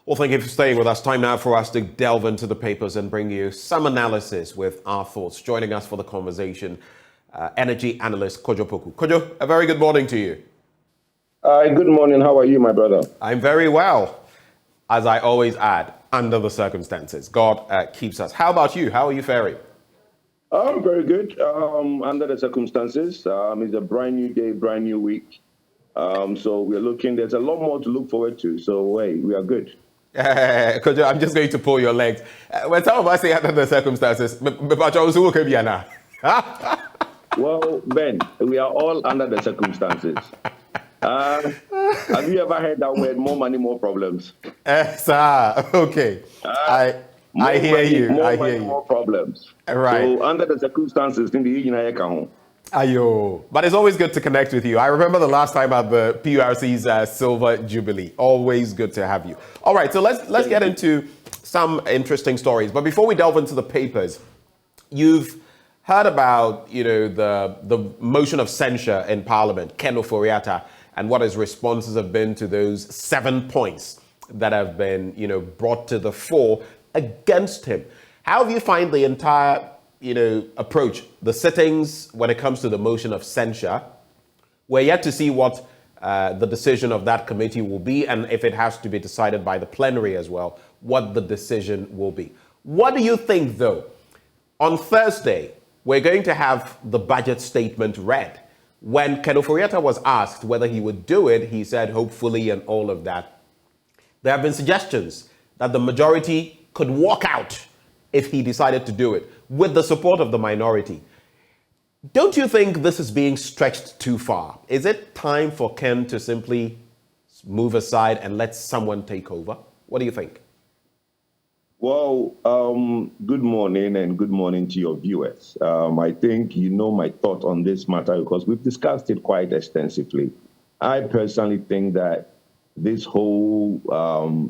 Well, thank you for staying with us. Time now for us to delve into the papers and bring you some analysis with our thoughts. Joining us for the conversation, energy analyst Kojo Poku. Kojo, a very good morning to you. Good morning. How are you, my brother? I'm very well, as I always add, under the circumstances. God keeps us. How about you? How are you faring? I'm very good. Under the circumstances, it's a brand new day, brand new week. So we're looking. There's a lot more to look forward to. So hey, we are good. Kojo, I'm just going to pull your legs. When some of us say under the circumstances, Well, Ben, we are all under the circumstances. Have you ever heard that word, more money, more problems? Sir, okay. I hear you. More problems. Right. So under the circumstances, in the United Ayo. But it's always good to connect with you. I remember the last time at the PURC's Silver Jubilee. Always good to have you. All right, so let's get into some interesting stories. But before we delve into the papers, you've heard about, the motion of censure in Parliament, Ken Ofori-Atta, and what his responses have been to those 7 points that have been, brought to the fore against him. How have you find the entire approach, the sittings when it comes to the motion of censure? We're yet to see what the decision of that committee will be, and if it has to be decided by the plenary as well, what the decision will be. What do you think, though? On Thursday, we're going to have the budget statement read. When Ken Ofori-Atta was asked whether he would do it, he said hopefully and all of that. There have been suggestions that the majority could walk out if he decided to do it, with the support of the minority. Don't you think this is being stretched too far? Is it time for Ken to simply move aside and let someone take over? What do you think? Well, good morning and good morning to your viewers. I think you know my thought on this matter because we've discussed it quite extensively. I personally think that this whole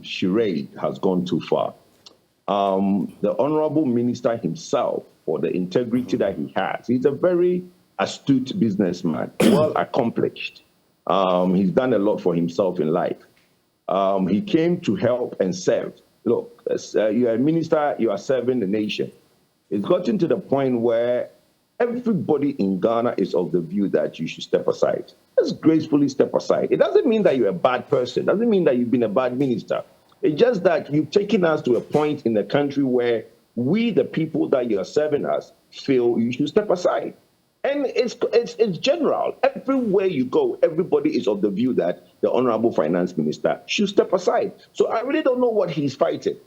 charade has gone too far. The Honorable Minister himself, for the integrity that he has, he's a very astute businessman, well accomplished. He's done a lot for himself in life. He came to help and serve. Look, you're a minister, you are serving the nation. It's gotten to the point where everybody in Ghana is of the view that you should step aside. Just gracefully step aside. It doesn't mean that you're a bad person. It doesn't mean that you've been a bad minister. It's just that you've taken us to a point in the country where we, the people that you are serving us, feel you should step aside. And it's general. Everywhere you go, everybody is of the view that the Honorable Finance Minister should step aside. So I really don't know what he's fighting,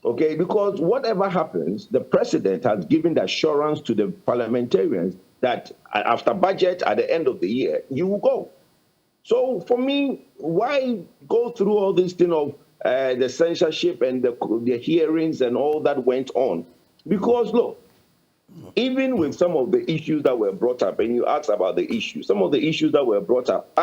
okay? Because whatever happens, the President has given the assurance to the parliamentarians that after budget at the end of the year, you will go. So for me, why go through all this thing of the censorship and the hearings and all that went on? Because look, even with some of the issues that were brought up, and you asked about the issues, some of the issues that were brought up,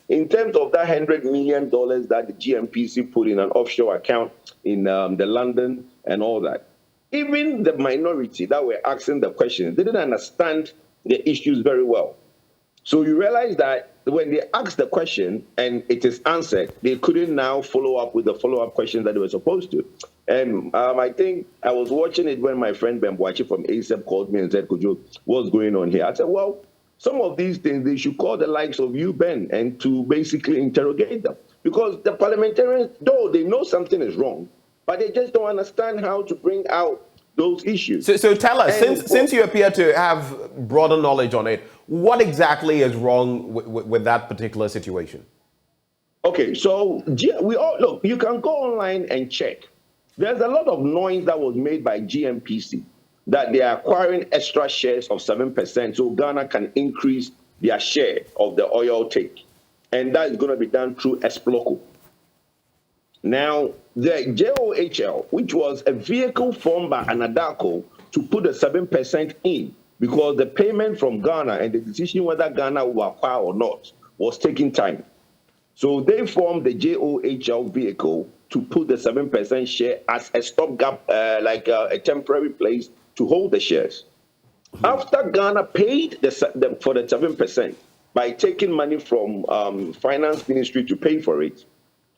in terms of that $100 million that the GNPC put in an offshore account in the London and all that, even the minority that were asking the questions, they didn't understand the issues very well. So you realize that when they asked the question and it is answered, they couldn't now follow up with the follow-up questions that they were supposed to. And I think I was watching it when my friend Ben Boachi from ASEP called me and said, Kojo, what's going on here? I said, well, some of these things, they should call the likes of you, Ben, and to basically interrogate them. Because the parliamentarians, though they know something is wrong, but they just don't understand how to bring out those issues. So tell us, since you appear to have broader knowledge on it, what exactly is wrong with that particular situation? Okay, so we all look, you can go online and check. There's a lot of noise that was made by GNPC that they are acquiring extra shares of 7% so Ghana can increase their share of the oil take. And that is going to be done through Exploco. Now, the JOHL, which was a vehicle formed by Anaar to put the 7% in, because the payment from Ghana and the decision whether Ghana will acquire or not was taking time. So they formed the JOHL vehicle to put the 7% share as a stopgap, like a temporary place to hold the shares. After Ghana paid for the 7% by taking money from Finance Ministry to pay for it,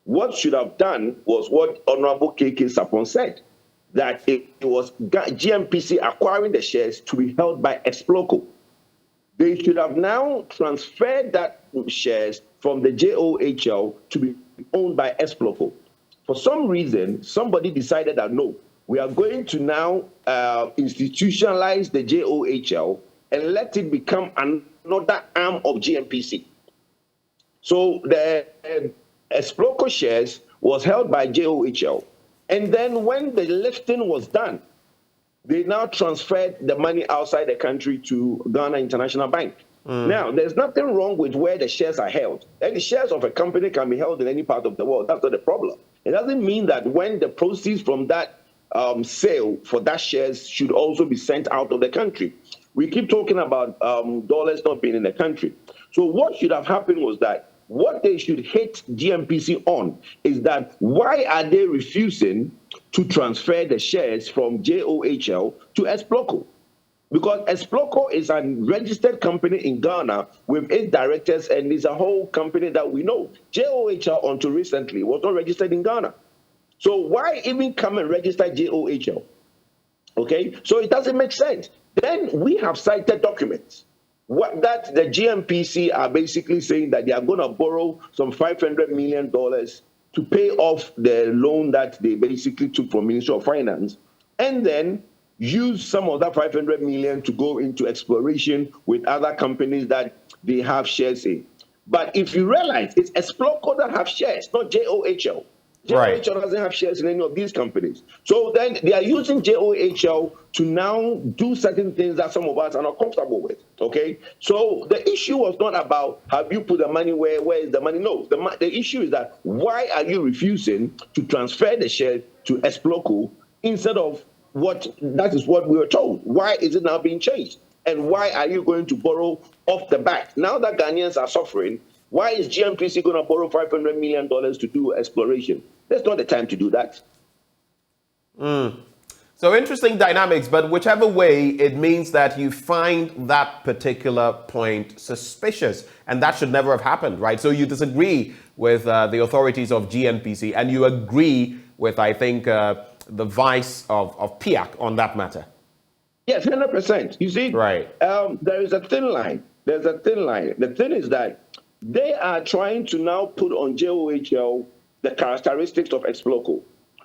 what should have done was what Honorable KK Sapon said, that it was GNPC acquiring the shares to be held by Exploco. They should have now transferred that shares from the JOHL to be owned by Exploco. For some reason, somebody decided that no, we are going to now institutionalize the JOHL and let it become another arm of GNPC. So the Exploco shares was held by JOHL. And then when the listing was done, they now transferred the money outside the country to Ghana International Bank. Now, there's nothing wrong with where the shares are held. Any shares of a company can be held in any part of the world. That's not the problem. It doesn't mean that when the proceeds from that sale for that shares should also be sent out of the country. We keep talking about dollars not being in the country. So what should have happened was that what they should hit GNPC on is that why are they refusing to transfer the shares from JOHL to Exploco? Because Exploco is a registered company in Ghana with its directors, and is a whole company that we know. JOHL, until recently, was not registered in Ghana. So why even come and register JOHL? Okay, so it doesn't make sense. Then we have cited documents that the GNPC are basically saying that they are going to borrow some $500 million to pay off the loan that they basically took from Ministry of Finance, and then use some of that 500 million to go into exploration with other companies that they have shares in. But if you realize, it's Exploco that have shares, not JOHL. JOHL doesn't have shares in any of these companies. So then they are using JOHL to now do certain things that some of us are not comfortable with, okay? So the issue was not about, have you put the money where is the money? No, the issue is that why are you refusing to transfer the share to Exploco instead of that is what we were told. Why is it now being changed? And why are you going to borrow off the back? Now that Ghanaians are suffering, why is GNPC going to borrow $500 million to do exploration? That's not the time to do that. So interesting dynamics, but whichever way, it means that you find that particular point suspicious, and that should never have happened, right? So you disagree with the authorities of GNPC, and you agree with, I think, the vice of PIAC on that matter. Yes, 100%. You see, right. There is a thin line. There's a thin line. The thing is that they are trying to now put on JOHL the characteristics of Exploco.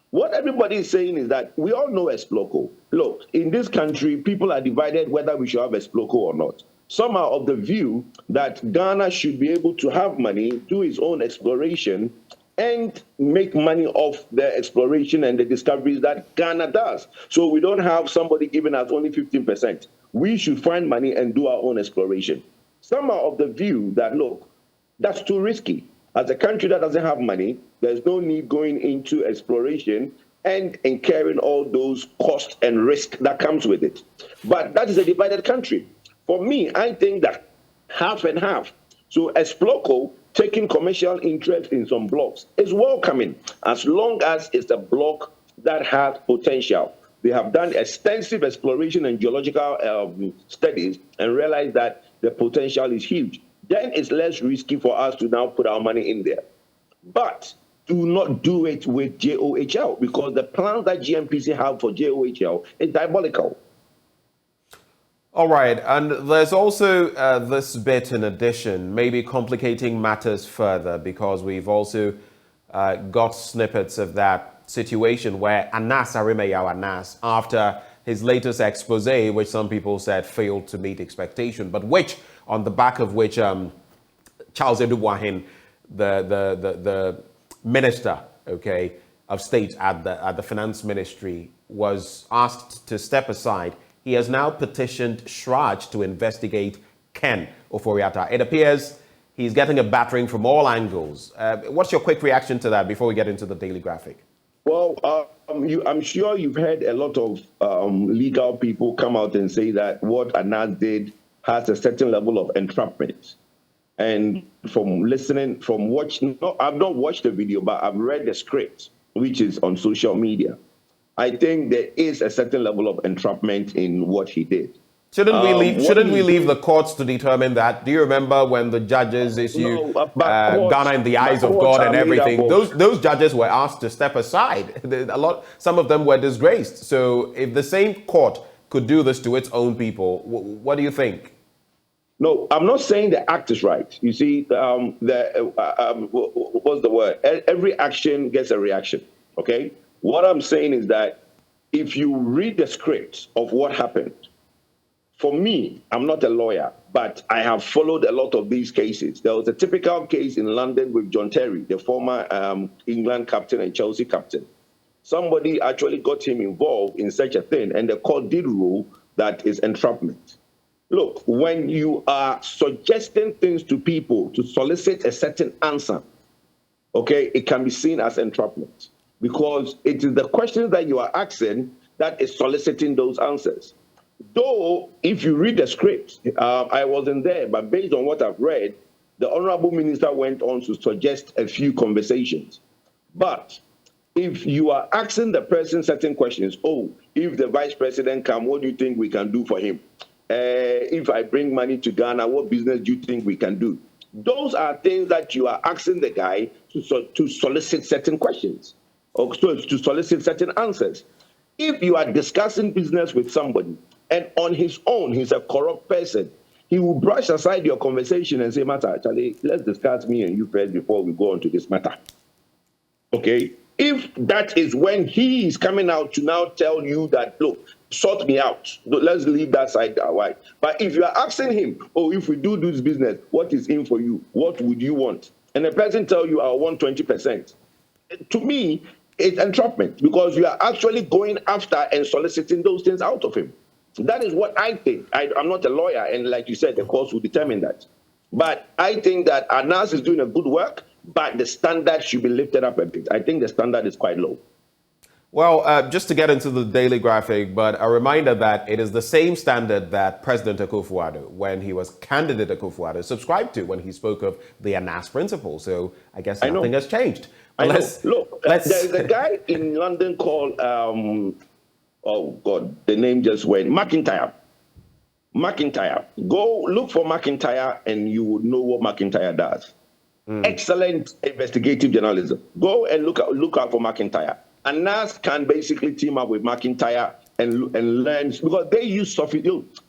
What everybody is saying is that we all know Exploco. Look, in this country, people are divided whether we should have Exploco or not. Some are of the view that Ghana should be able to have money, do its own exploration, and make money off the exploration and the discoveries that Ghana does. So we don't have somebody giving us only 15%. We should find money and do our own exploration. Some are of the view that, look, that's too risky. As a country that doesn't have money, there's no need going into exploration and incurring all those costs and risk that comes with it. But that is a divided country. For me, I think that half and half. So Exploco taking commercial interest in some blocks is welcoming, as long as it's a block that has potential. They have done extensive exploration and geological studies and realized that the potential is huge. Then it's less risky for us to now put our money in there. But do not do it with JOHL, because the plans that GNPC have for JOHL is diabolical. All right, and there's also this bit in addition, maybe complicating matters further, because we've also got snippets of that situation where Anaar, after his latest expose, which some people said failed to meet expectation, but which, on the back of which Charles Edubuahin, the minister, okay, of state at the finance ministry, was asked to step aside. He has now petitioned Shraj to investigate Ken Oforiatta. It appears he's getting a battering from all angles. What's your quick reaction to that before we get into the daily graphic? Well, I'm sure you've heard a lot of legal people come out and say that what Anaar did has a certain level of entrapment. And from listening, from watching, I've not watched the video, but I've read the script, which is on social media. I think there is a certain level of entrapment in what he did. Shouldn't we leave the courts to determine that? Do you remember when the judges issued Ghana in the eyes of God and everything? Those judges were asked to step aside. Some of them were disgraced. So if the same court could do this to its own people, what do you think? No, I'm not saying the act is right. You see, what's the word? Every action gets a reaction. Okay. What I'm saying is that if you read the script of what happened, for me, I'm not a lawyer, but I have followed a lot of these cases. There was a typical case in London with John Terry, the former England captain and Chelsea captain. Somebody actually got him involved in such a thing, and the court did rule that is entrapment. Look, when you are suggesting things to people to solicit a certain answer, okay, it can be seen as entrapment because it is the questions that you are asking that is soliciting those answers. Though, if you read the script, I wasn't there, but based on what I've read, the Honorable Minister went on to suggest a few conversations. But if you are asking the person certain questions, if the Vice President comes, what do you think we can do for him? If I bring money to Ghana, what business do you think we can do? Those are things that you are asking the guy to solicit certain questions or to solicit certain answers. If you are discussing business with somebody and on his own, he's a corrupt person, he will brush aside your conversation and say, Matter, Charlie, let's discuss me and you first before we go on to this matter. Okay? If that is when he is coming out to now tell you that, look, sort me out, let's leave that side away. But if you are asking him, if we do this business, what is in for you? What would you want? And the person tell you, I want 20%. To me, it's entrapment because you are actually going after and soliciting those things out of him. That is what I think. I'm not a lawyer, and like you said, the courts will determine that. But I think that Anaar is doing a good work, but the standard should be lifted up a bit. I think the standard is quite low. Well, just to get into the daily graphic, but a reminder that it is the same standard that President Akufo-Addo, when he was candidate Akufo-Addo, subscribed to when he spoke of the Anaar principle. So I guess nothing has changed. Look, there's a guy in London called, the name just went, McIntyre. Go look for McIntyre and you will know what McIntyre does. Excellent investigative journalism. Go and look out for McIntyre. And Anaar can basically team up with McIntyre and learn because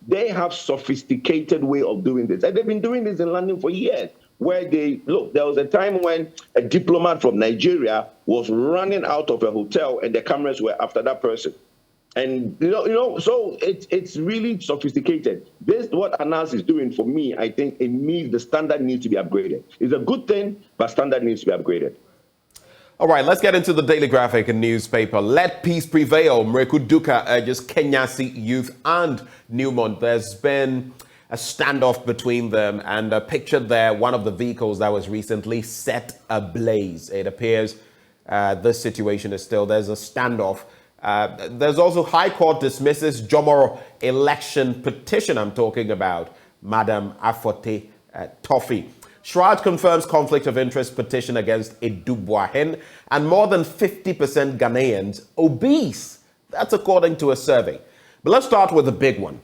they have sophisticated way of doing this. And they've been doing this in London for years. There was a time when a diplomat from Nigeria was running out of a hotel and the cameras were after that person. And so it's really sophisticated. This what Anaar is doing for me. I think it means the standard needs to be upgraded. It's a good thing, but standard needs to be upgraded. All right, let's get into the Daily Graphic and newspaper. Let peace prevail. Mreku Duka urges Kenyasi youth and Newmont. There's been a standoff between them, and pictured there one of the vehicles that was recently set ablaze. It appears this situation is there's a standoff. There's also High Court dismisses Jomoro election petition. I'm talking about Madam Afote Toffee. Shroud confirms conflict of interest petition against Edubuahin, and more than 50% Ghanaians obese. That's according to a survey. But let's start with the big one.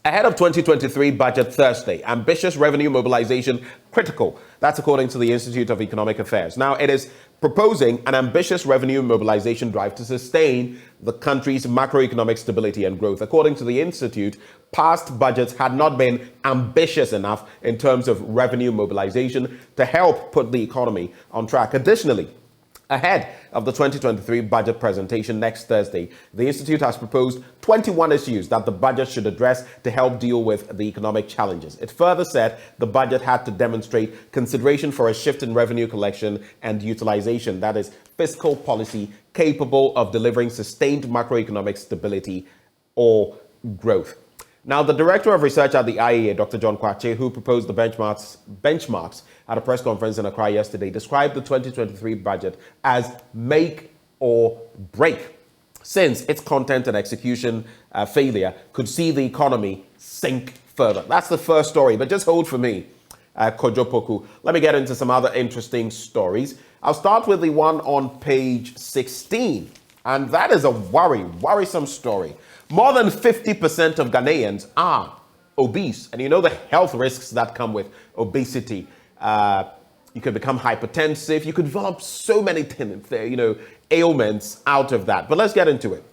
Ahead of 2023 budget Thursday, ambitious revenue mobilization critical. That's according to the Institute of Economic Affairs. Now, it is proposing an ambitious revenue mobilization drive to sustain the country's macroeconomic stability and growth. According to the Institute, past budgets had not been ambitious enough in terms of revenue mobilization to help put the economy on track. Additionally, ahead of the 2023 budget presentation next Thursday, the Institute has proposed 21 issues that the budget should address to help deal with the economic challenges. It further said the budget had to demonstrate consideration for a shift in revenue collection and utilization, that is, fiscal policy capable of delivering sustained macroeconomic stability or growth. Now, the Director of Research at the IEA, Dr. John Kwache, who proposed the benchmarks at a press conference in Accra yesterday, described the 2023 budget as make or break, since its content and execution failure could see the economy sink further. That's the first story, but just hold for me, Kojo Poku. Let me get into some other interesting stories. I'll start with the one on page 16 And that is a worrisome story. More than 50% of Ghanaians are obese. And you know the health risks that come with obesity. You could become hypertensive. You could develop so many ailments out of that. But let's get into it.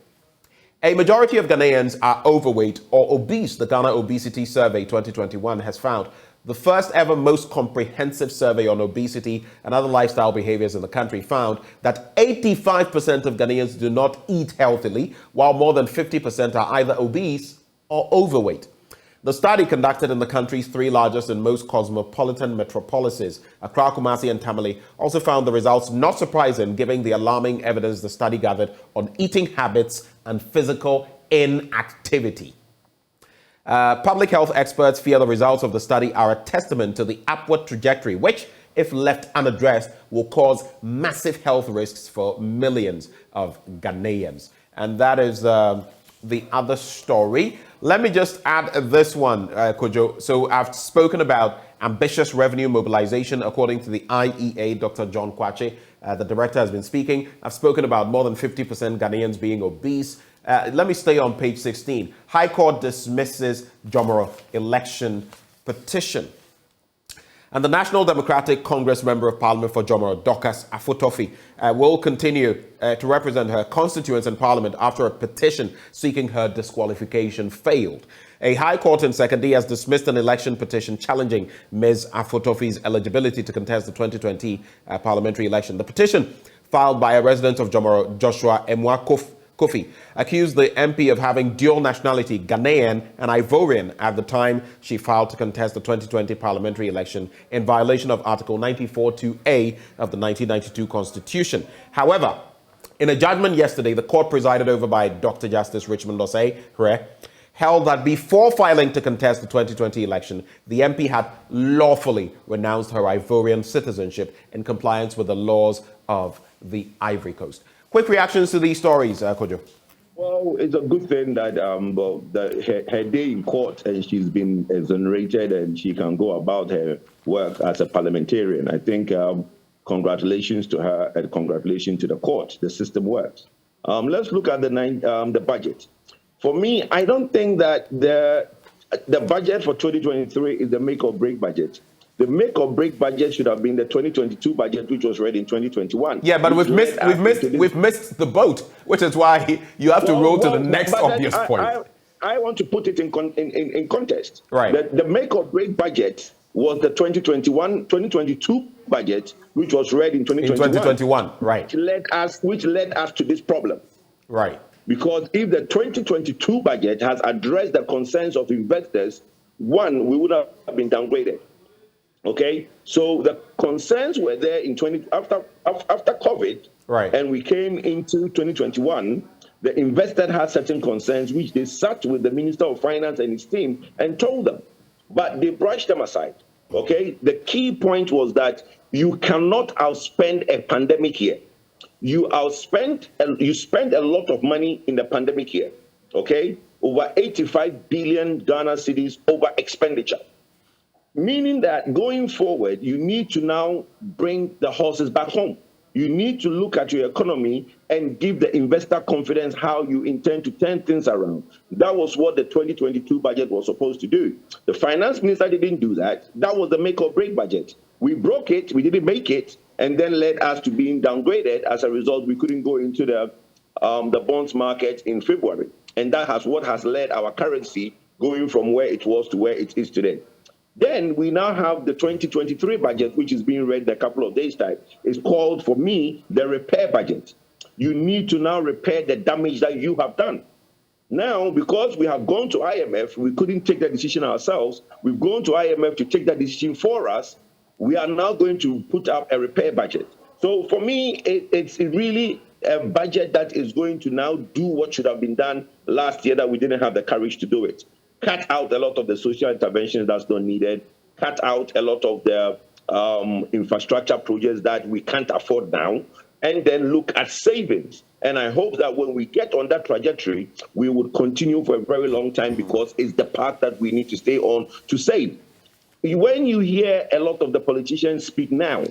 A majority of Ghanaians are overweight or obese. The Ghana Obesity Survey 2021 has found the first ever most comprehensive survey on obesity and other lifestyle behaviors in the country found that 85% of Ghanaians do not eat healthily, while more than 50% are either obese or overweight. The study, conducted in the country's three largest and most cosmopolitan metropolises, Accra, Kumasi, and Tamale, also found the results not surprising, given the alarming evidence the study gathered on eating habits and physical inactivity. Public health experts fear the results of the study are a testament to the upward trajectory, which, if left unaddressed, will cause massive health risks for millions of Ghanaians. And that is the other story. Let me just add this one, Kojo. So I've spoken about ambitious revenue mobilization according to the IEA. Dr. John Kwache, the director, has been speaking. I've spoken about more than 50% Ghanaians being obese. Let me stay on page 16. High Court dismisses Jomoro election petition. And the National Democratic Congress Member of Parliament for Jomoro, Dorcas Afotofi, will continue to represent her constituents in Parliament after a petition seeking her disqualification failed. A High Court in Secondary has dismissed an election petition challenging Ms. Afotofi's eligibility to contest the 2020 parliamentary election. The petition, filed by a resident of Jomoro, Joshua Emwa Kofi, accused the MP of having dual nationality, Ghanaian and Ivorian, at the time she filed to contest the 2020 parliamentary election in violation of Article 94(2)A of the 1992 Constitution. However, in a judgment yesterday, the court, presided over by Dr. Justice Richmond Osei, held that before filing to contest the 2020 election, the MP had lawfully renounced her Ivorian citizenship in compliance with the laws of the Ivory Coast. Quick reactions to these stories, Kojo. Well, it's a good thing that her day in court and she's been exonerated and she can go about her work as a parliamentarian. I think congratulations to her and congratulations to the court. The system works. Let's look at the budget. For me, I don't think that the budget for 2023 is the make or break budget. The make or break budget should have been the 2022 budget, which was read in 2021. Yeah, but we've missed the boat, which is why you have to roll to the next obvious point. I want to put it in context. Right. The make or break budget was the 2022 budget, which was read in 2021. In 2021, right. Which led us to this problem. Right. Because if the 2022 budget has addressed the concerns of investors, one, we would have been downgraded. Okay, so the concerns were there in after COVID, right? And we came into 2021. The investor had certain concerns, which they sat with the Minister of Finance and his team and told them, but they brushed them aside. Okay, the key point was that you cannot outspend a pandemic year. You spent a lot of money in the pandemic year. Okay, over 85 billion Ghana cedis over expenditure. Meaning that going forward, you need to now bring the horses back home. You need to look at your economy and give the investor confidence how you intend to turn things around. That was what the 2022 budget was supposed to do. The finance minister didn't do that. That was the make or break budget. We broke it, we didn't make it, and then led us to being downgraded. As a result, we couldn't go into the bonds market in February. And that has what has led our currency going from where it was to where it is today. Then we now have the 2023 budget, which is being read in a couple of days' time. It's called, for me, the repair budget. You need to now repair the damage that you have done. Now, because we have gone to IMF, we couldn't take that decision ourselves. We've gone to IMF to take that decision for us. We are now going to put up a repair budget. So for me, it's really a budget that is going to now do what should have been done last year that we didn't have the courage to do it. Cut out a lot of the social interventions that's not needed. Cut out a lot of the infrastructure projects that we can't afford now. And then look at savings. And I hope that when we get on that trajectory, we would continue for a very long time because it's the path that we need to stay on to save. When you hear a lot of the politicians speak now,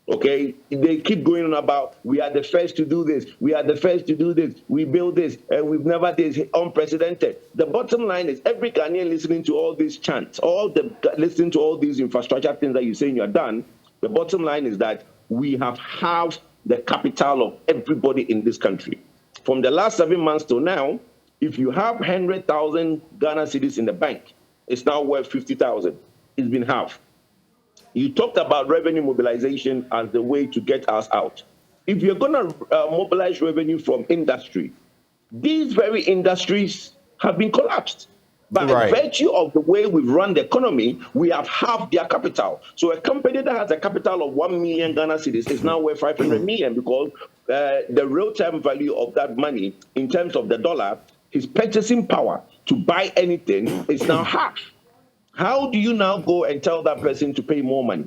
Okay, they keep going on about we are the first to do this, we are the first to do this, we build this, and we've never did this, unprecedented. The bottom line is every Ghanaian listening to all these chants, listening to all these infrastructure things that you're saying you're done. The bottom line is that we have halved the capital of everybody in this country. From the last 7 months till now, if you have 100,000 Ghana cedis in the bank, it's now worth 50,000. It's been halved. You talked about revenue mobilization as the way to get us out. If you're going to mobilize revenue from industry, these very industries have been collapsed. By virtue of the way we've run the economy, we have halved their capital. So a company that has a capital of 1 million Ghana cedis is now worth 500 million because the real-time value of that money in terms of the dollar, his purchasing power to buy anything is now half. How do you now go and tell that person to pay more money?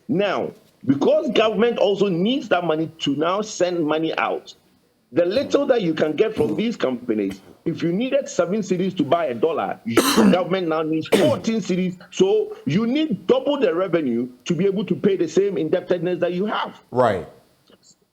Now, because government also needs that money to now send money out, the little that you can get from these companies, if you needed 7 cedis to buy $1, the government now needs 14 cedis. So you need double the revenue to be able to pay the same indebtedness that you have. Right.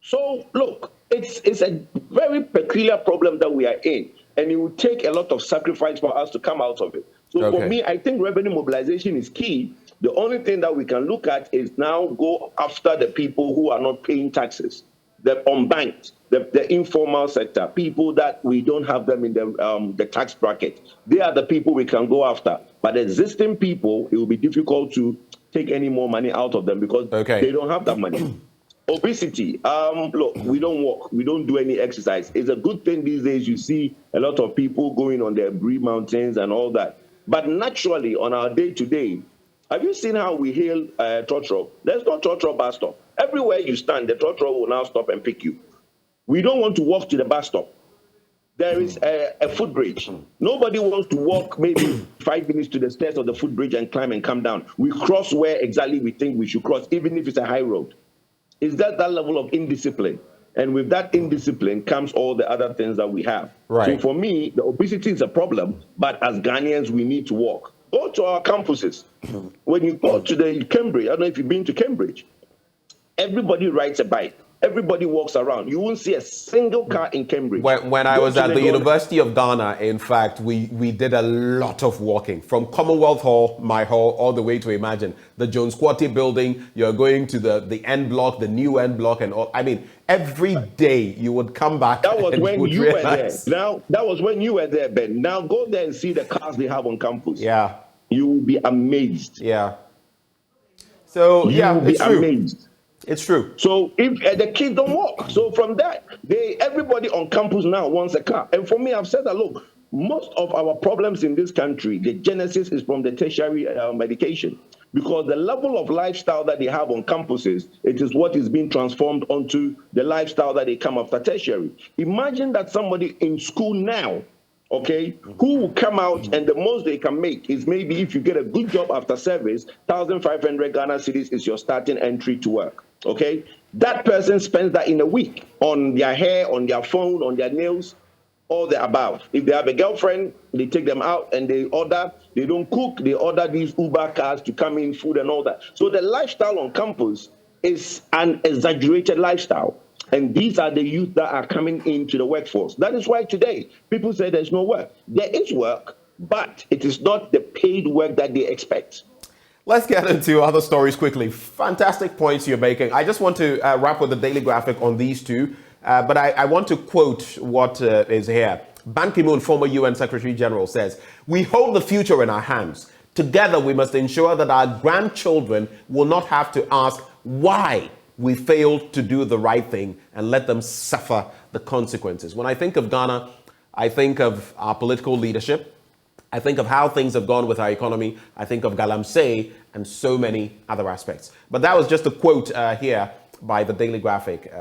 So look, it's a very peculiar problem that we are in, and it will take a lot of sacrifice for us to come out of it. So for me, I think revenue mobilization is key. The only thing that we can look at is now go after the people who are not paying taxes, the unbanked, the informal sector, people that we don't have them in the tax bracket. They are the people we can go after. But existing people, it will be difficult to take any more money out of them because they don't have that money. Obesity. Look, we don't walk. We don't do any exercise. It's a good thing these days. You see a lot of people going on the Bree Mountains and all that. But naturally, on our day-to-day, have you seen how we hail Trotro? There's no Trotro bus stop. Everywhere you stand, the Trotro will now stop and pick you. We don't want to walk to the bus stop. There is a footbridge. Nobody wants to walk maybe 5 minutes to the stairs of the footbridge and climb and come down. We cross where exactly we think we should cross, even if it's a high road. Is that level of indiscipline? And with that indiscipline comes all the other things that we have. So for me, the obesity is a problem, but as Ghanaians, we need to walk. Go to our campuses. When you go to the Cambridge, I don't know if you've been to Cambridge, everybody rides a bike. Everybody walks around. You won't see a single car in Cambridge. When I was at the University of Ghana, in fact, we did a lot of walking from Commonwealth Hall, my hall, all the way to Imagine, the Jones Quarty building. You're going to the N block, the new N block, and all. I mean, every day you would come back. That was when you were there. Now, that was when you were there, Ben. Now go there and see the cars they have on campus. Yeah. You will be amazed. Yeah. So, you will be amazed. It's true. So if the kids don't walk, so from that, everybody on campus now wants a car. And for me, I've said that, look, most of our problems in this country, the genesis is from the tertiary education. Because the level of lifestyle that they have on campuses, it is what is being transformed onto the lifestyle that they come after tertiary. Imagine that somebody in school now, okay, who will come out and the most they can make is maybe if you get a good job after service, 1,500 Ghana cedis is your starting entry to work. Okay, that person spends that in a week on their hair, on their phone, on their nails, all the above. If they have a girlfriend, they take them out and they order. They don't cook. They order these Uber cars to come in, food and all that. So the lifestyle on campus is an exaggerated lifestyle. And these are the youth that are coming into the workforce. That is why today people say there's no work. There is work, but it is not the paid work that they expect. Let's get into other stories quickly. Fantastic points you're making. I just want to wrap with the Daily Graphic on these two, but I want to quote what is here. Ban Ki-moon, former UN Secretary General, says, "We hold the future in our hands. Together, we must ensure that our grandchildren will not have to ask why we failed to do the right thing and let them suffer the consequences." When I think of Ghana, I think of our political leadership. I think of how things have gone with our economy. I think of Galamsey and so many other aspects. But that was just a quote here by the Daily Graphic.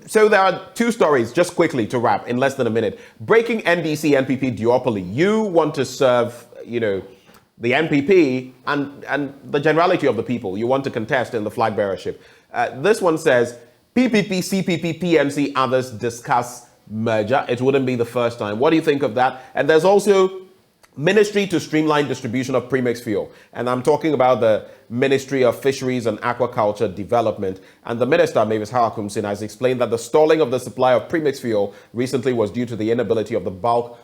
So there are two stories, just quickly to wrap in less than a minute. Breaking NDC-NPP duopoly. You want to serve, the NPP and the generality of the people. You want to contest in the flag bearership. This one says, PPP, CPP, PMC, others discuss merger. It wouldn't be the first time. What do you think of that? And there's also Ministry to streamline distribution of premix fuel. And I'm talking about the Ministry of Fisheries and Aquaculture Development. And the minister, Mavis Hawakumsin, has explained that the stalling of the supply of premix fuel recently was due to the inability of the bulk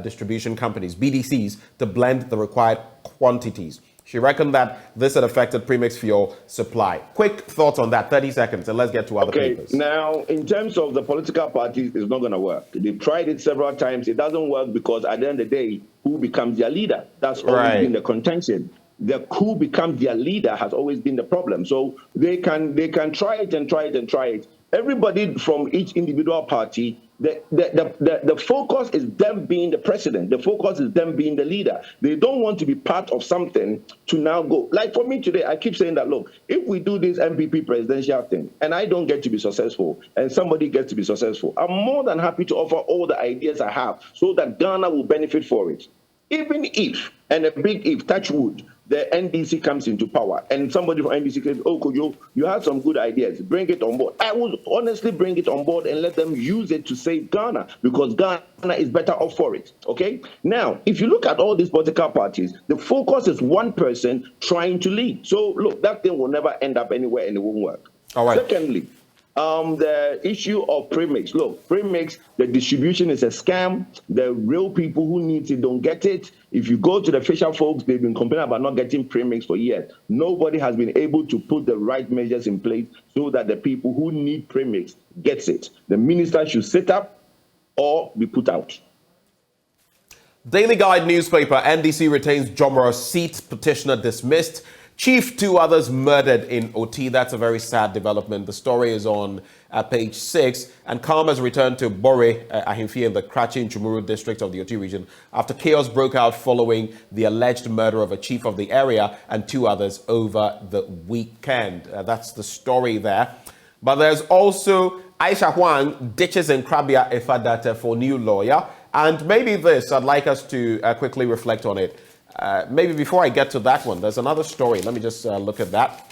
distribution companies, BDCs, to blend the required quantities. She reckoned that this had affected premix fuel supply. Quick thoughts on that, 30 seconds, and let's get to other papers. Now, in terms of the political parties, it's not going to work. They've tried it several times. It doesn't work because at the end of the day, who becomes their leader? That's always been the contention. The who becomes their leader has always been the problem. So they can try it and try it and try it. Everybody from each individual party, the focus is them being the president. The focus is them being the leader. They don't want to be part of something to now go. Like for me today, I keep saying that, look, if we do this MPP presidential thing and I don't get to be successful and somebody gets to be successful, I'm more than happy to offer all the ideas I have so that Ghana will benefit for it. Even if, and a big if, touch wood, the NDC comes into power and somebody from NDC says, oh, Kojo, you have some good ideas, bring it on board. I would honestly bring it on board and let them use it to save Ghana because Ghana is better off for it, okay? Now, if you look at all these political parties, the focus is one person trying to lead. So, look, that thing will never end up anywhere and it won't work. All right. Secondly, the issue of premix. Look, premix, the distribution is a scam. The real people who need it don't get it. If you go to the fisher folks, they've been complaining about not getting premix for years. Nobody has been able to put the right measures in place so that the people who need premix gets it. The minister should sit up or be put out. Daily Guide newspaper, NDC retains Jomoro seat, petitioner dismissed. Chief, 2 others murdered in OT. That's a very sad development. The story is on page 6. And calm has returned to Bore Ahimfi in the Krachi and Chumuru district of the OT region after chaos broke out following the alleged murder of a chief of the area and 2 others over the weekend. That's the story there. But there's also Aisha Huang ditches in Krabia Ifadata for new lawyer. And maybe this, I'd like us to quickly reflect on it. Maybe before I get to that one, there's another story. Let me just look at that.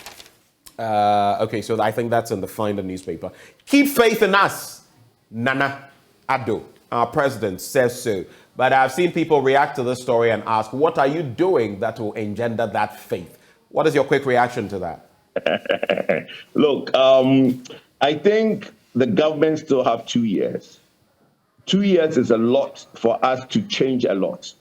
Okay, so I think that's in the Finder newspaper. Keep faith in us, Nana Addo, our president, says so. But I've seen people react to this story and ask, what are you doing that will engender that faith? What is your quick reaction to that? Look, I think the government still have 2 years. 2 years is a lot for us to change a lot.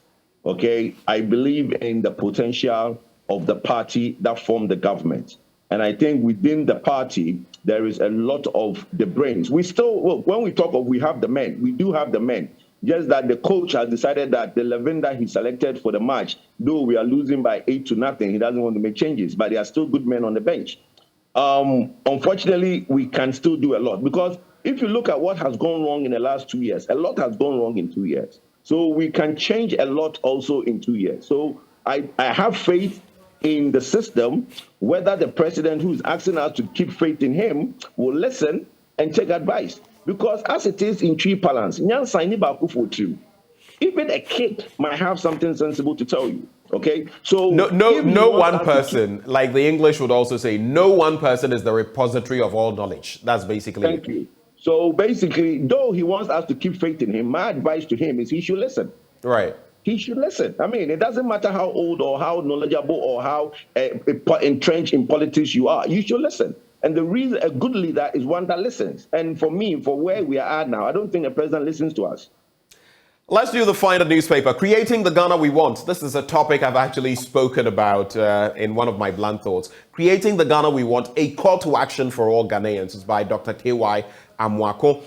Okay, I believe in the potential of the party that formed the government. And I think within the party, there is a lot of the brains. We still, well, when we talk of we have the men, we do have the men. Just that the coach has decided that the 11 that he selected for the match, though we are losing by 8-0, he doesn't want to make changes, but there are still good men on the bench. Unfortunately, we can still do a lot because if you look at what has gone wrong in the last 2 years, a lot has gone wrong in 2 years. So we can change a lot also in 2 years. So I have faith in the system, whether the president who is asking us to keep faith in him will listen and take advice. Because as it is in tree balance, even a kid might have something sensible to tell you. Okay, so no one person, like the English would also say, no one person is the repository of all knowledge. That's basically Thank you. So basically, though he wants us to keep faith in him, my advice to him is he should listen. Right. He should listen. I mean, it doesn't matter how old or how knowledgeable or how entrenched in politics you are. You should listen. And the reason a good leader is one that listens. And for me, for where we are at now, I don't think the president listens to us. Let's do the Finder newspaper. Creating the Ghana we want. This is a topic I've actually spoken about in one of my blunt thoughts. Creating the Ghana we want, a call to action for all Ghanaians. It's by Dr. K.Y. Amwako.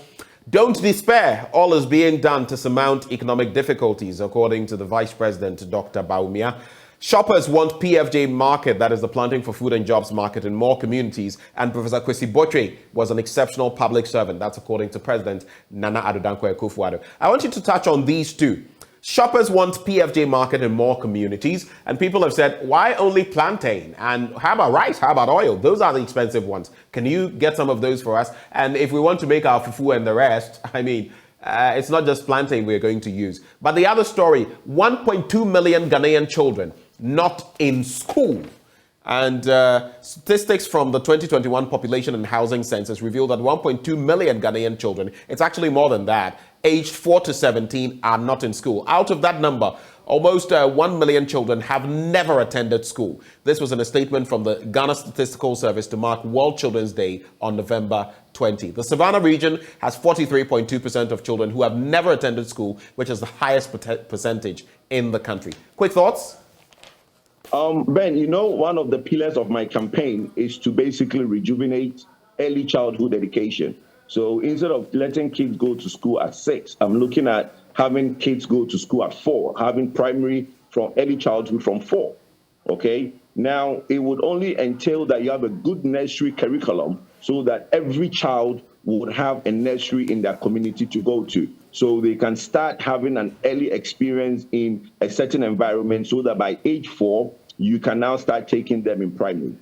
Don't despair. All is being done to surmount economic difficulties, according to the Vice President, Dr. Baumia. Shoppers want PFJ market, that is the Planting for Food and Jobs market, in more communities. And Professor Kwesi Botre was an exceptional public servant. That's according to President Nana Addo Dankwa Akufo-Addo. I want you to touch on these two. Shoppers want PFJ market in more communities. And people have said, why only plantain? And how about rice? How about oil? Those are the expensive ones. Can you get some of those for us? And if we want to make our fufu and the rest, I mean, it's not just plantain we're going to use. But the other story, 1.2 million Ghanaian children not in school. And statistics from the 2021 Population and Housing Census reveal that 1.2 million Ghanaian children, it's actually more than that, aged 4 to 17 are not in school. Out of that number, almost 1 million children have never attended school. This was in a statement from the Ghana Statistical Service to mark World Children's Day on November 20. The Savannah region has 43.2% of children who have never attended school, which is the highest percentage in the country. Quick thoughts? Ben, one of the pillars of my campaign is to basically rejuvenate early childhood education. So instead of letting kids go to school at 6, I'm looking at having kids go to school at 4, having primary from early childhood from 4. Okay? Now, it would only entail that you have a good nursery curriculum so that every child would have a nursery in their community to go to. So they can start having an early experience in a certain environment so that by age 4, you can now start taking them in primary.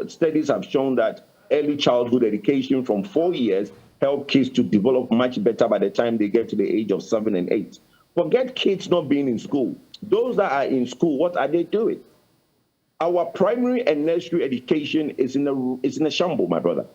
Studies have shown that early childhood education from 4 years help kids to develop much better by the time they get to the age of 7 and 8. Forget kids not being in school. Those that are in school, what are they doing? Our primary and nursery education is in a shamble, my brother.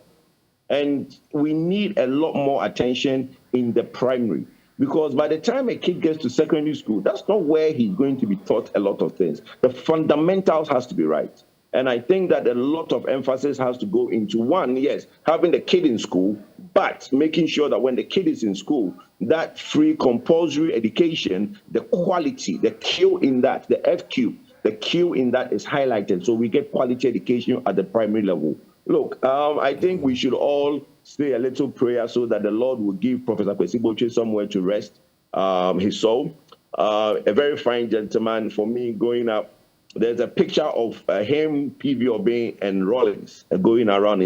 And we need a lot more attention in the primary. Because by the time a kid gets to secondary school, that's not where he's going to be taught a lot of things. The fundamentals has to be right. And I think that a lot of emphasis has to go into, one, yes, having the kid in school, but making sure that when the kid is in school, that free compulsory education, the quality, the Q in that, the FQ, the Q in that is highlighted. So we get quality education at the primary level. Look, I think we should all say a little prayer so that the Lord will give Professor Kwesi somewhere to rest his soul. A very fine gentleman. For me, growing up, there's a picture of him, P.V. Obey, and Rollins going around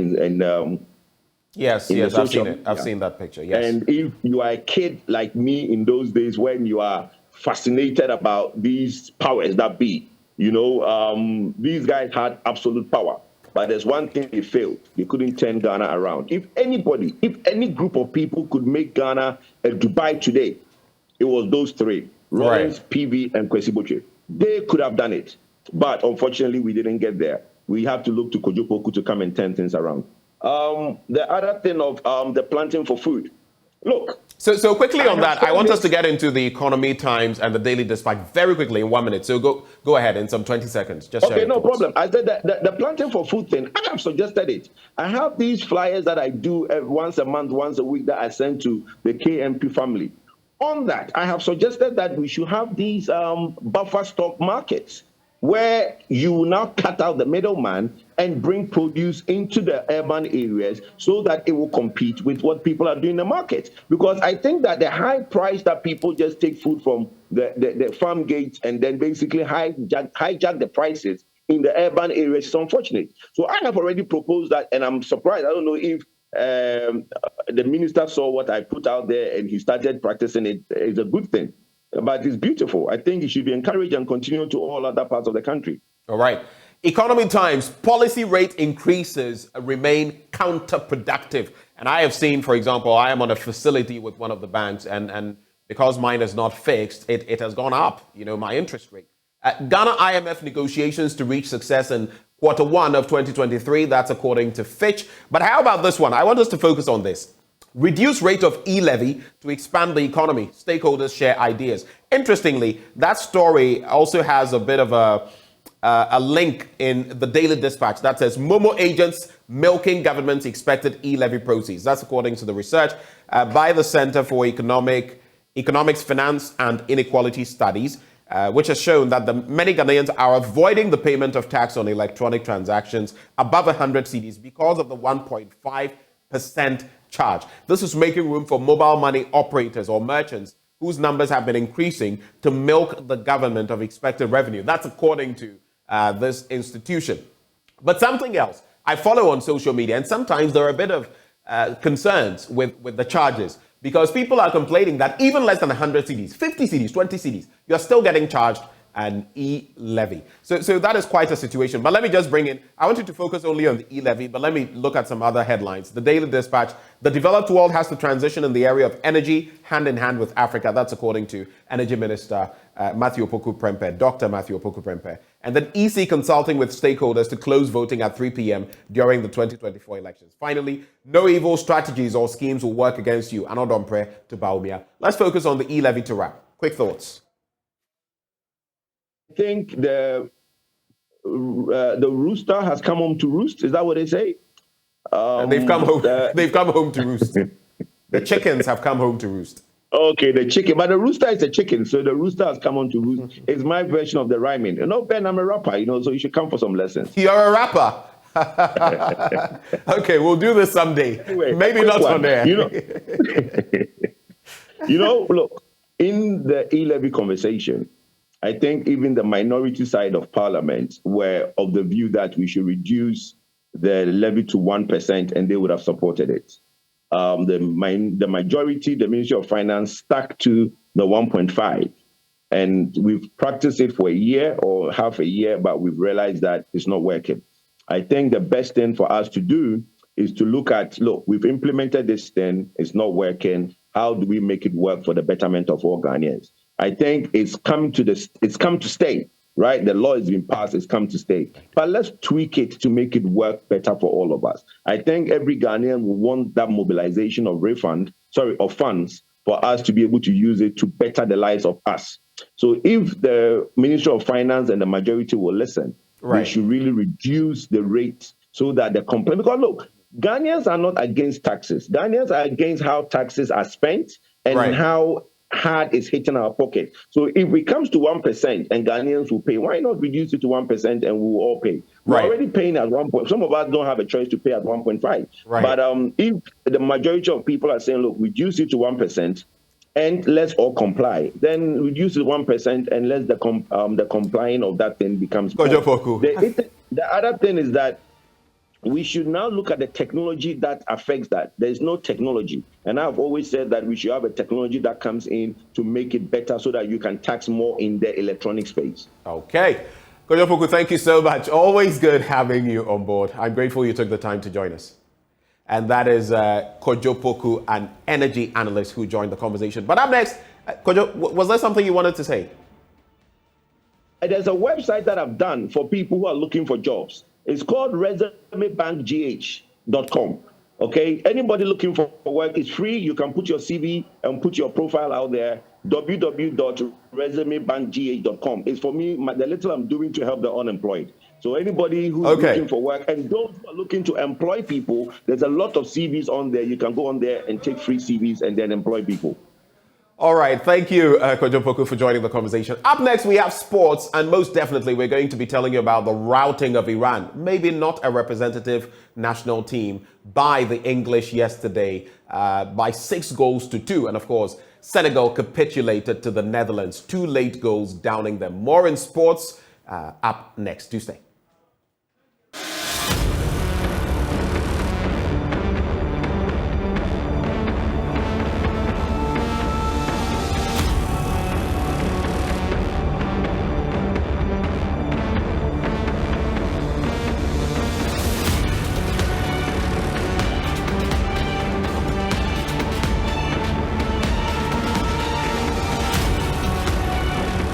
Yes, I've seen it. I've seen that picture, yes. And if you are a kid like me in those days when you are fascinated about these powers that be, these guys had absolute power. But there's one thing they failed. They couldn't turn Ghana around. If any group of people could make Ghana a Dubai today, it was those three, Rollins, right, PV, and Kwesi Boche. They could have done it. But unfortunately, we didn't get there. We have to look to Kojo Poku to come and turn things around. The other thing of the planting for food. Look. So quickly on that, I want us to get into the Economy Times and the Daily Dispatch very quickly in 1 minute. So go ahead in some 20 seconds. Just okay, no problem. I said that the planting for food thing, I have suggested it. I have these flyers that I do once a month, once a week that I send to the KMP family. On that, I have suggested that we should have these buffer stock markets where you now cut out the middleman and bring produce into the urban areas so that it will compete with what people are doing in the market. Because I think that the high price that people just take food from the farm gates and then basically hijack the prices in the urban areas is unfortunate. So I have already proposed that, and I'm surprised. I don't know if the minister saw what I put out there and he started practicing it. It's a good thing. But it's beautiful. I think it should be encouraged and continue to all other parts of the country. All right. Economy Times, policy rate increases remain counterproductive. And I have seen, for example, I am on a facility with one of the banks, and because mine is not fixed, it has gone up, my interest rate. Ghana IMF negotiations to reach success in Q1 of 2023. That's according to Fitch. But how about this one? I want us to focus on this. Reduce rate of E-levy to expand the economy. Stakeholders share ideas. Interestingly, that story also has a bit of a link in the Daily Dispatch that says Momo agents milking government's expected E-levy proceeds. That's according to the research by the Center for Economics, Finance and Inequality Studies, which has shown that many Ghanaians are avoiding the payment of tax on electronic transactions above 100 cedis because of the 1.5% charge. This is making room for mobile money operators or merchants whose numbers have been increasing to milk the government of expected revenue. That's according to this institution. But something else, I follow on social media, and sometimes there are a bit of concerns with the charges because people are complaining that even less than 100 cedis, 50 cedis, 20 cedis, you're still getting charged an E-levy. So that is quite a situation. But let me just bring in, I want you to focus only on the E-levy, but let me look at some other headlines. The Daily Dispatch, the developed world has to transition in the area of energy hand in hand with Africa. That's according to Energy Minister Matthew Opoku Prempeh, Dr. Matthew Opoku Prempeh. And then EC consulting with stakeholders to close voting at 3 p.m. during the 2024 elections. Finally, no evil strategies or schemes will work against you. Anaar to Baumia. Let's focus on the E-levy to wrap. Quick thoughts. think the rooster has come home to roost. Is that what they say? They've come home. They've come home to roost. The chickens have come home to roost. Okay, the chicken, but the rooster is a chicken, so the rooster has come home to roost. It's my version of the rhyming. You know, Ben, I'm a rapper. You know, so you should come for some lessons. You're a rapper. Okay, we'll do this someday. Anyway, maybe not on air. Look, in the E-levy conversation, I think even the minority side of Parliament were of the view that we should reduce the levy to 1%, and they would have supported it. The majority, the Ministry of Finance, stuck to the 1.5. And we've practiced it for a year or half a year, but we've realized that it's not working. I think the best thing for us to do is to look, we've implemented this thing, it's not working. How do we make it work for the betterment of all Ghanaians? I think it's come to stay, right? The law has been passed, it's come to stay. But let's tweak it to make it work better for all of us. I think every Ghanaian will want that mobilization of funds for us to be able to use it to better the lives of us. So if the Ministry of Finance and the majority will listen, they should really reduce the rate so that the complaint, because look, Ghanaians are not against taxes. Ghanaians are against how taxes are spent and how hard it's hitting our pocket. So if it comes to 1% and Ghanaians will pay, why not reduce it to 1% and we will all pay? We're already paying at 1 point. Some of us don't have a choice to pay at 1.5. But if the majority of people are saying, look, reduce it to 1%, and let's all comply. Then reduce it 1% and let the complying of that thing becomes. The other thing is that we should now look at the technology that affects that. There is no technology. And I've always said that we should have a technology that comes in to make it better so that you can tax more in the electronic space. Okay. Kojo Poku, thank you so much. Always good having you on board. I'm grateful you took the time to join us. And that is Kojo Poku, an energy analyst who joined the conversation. But up next, Kojo, was there something you wanted to say? There's a website that I've done for people who are looking for jobs. It's called resumebankgh.com. Okay, anybody looking for work is free. You can put your CV and put your profile out there. www.resumebankgh.com. It's for me, the little I'm doing to help the unemployed. So anybody who's looking for work and those who are looking to employ people, there's a lot of CVs on there. You can go on there and take free CVs and then employ people. All right. Thank you, Kojo Poku, for joining the conversation. Up next, we have sports, and most definitely, we're going to be telling you about the routing of Iran. Maybe not a representative national team by the English yesterday by 6-2. And of course, Senegal capitulated to the Netherlands. 2 late goals downing them. More in sports up next Tuesday.